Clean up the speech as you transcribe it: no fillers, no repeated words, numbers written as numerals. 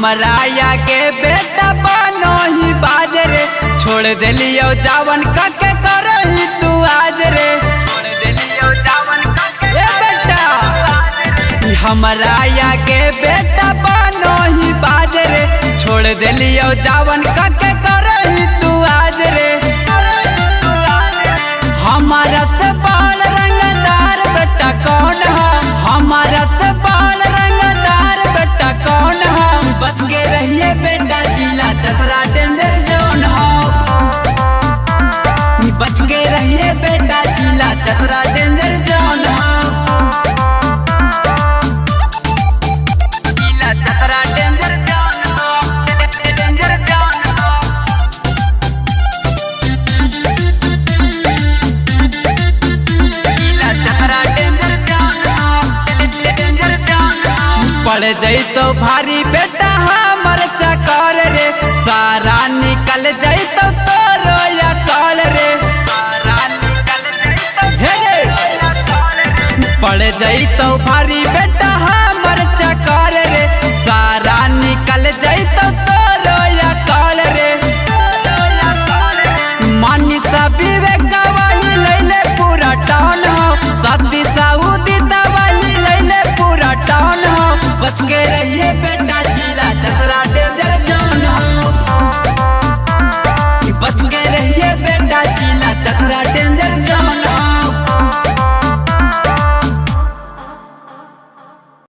हमरा या के बेटा बनो ही बाज रे, छोड़ दिलियो जावन कके करही तू आज रे, छोड़ दिलियो जावन कके बेटा। हमरा या के बेटा बनो ही बाज रे, छोड़ दिलियो जावन कके करही तू आज रे। हमारा से बाल रंगदार बेटा कौन है, हमारा से बाल रंगदार बेटा कौन है। बच के रहिए बेटा जिला चतरा डेंजर जोन हो, बच के रहिए बेटा जिला चतरा डेंजर जोन हो, जिला चतरा डेंजर जोन हो, डेंजर जोन हो। जिला चतरा डेंजर जोन हो, डेंजर जोन हो। पड़ जाई तो भारी बेटा हमर चकर रे, सारा निकल जाई तो तोरो या काल रे, सारा निकल जाई तो हे पड़ जाई तो भारी बेटा हमर चकर रे, सारा निकल जाई तो तोरो या काल रे। मानी सभी वे गवाही लैले पूरा टाउन हो, साथी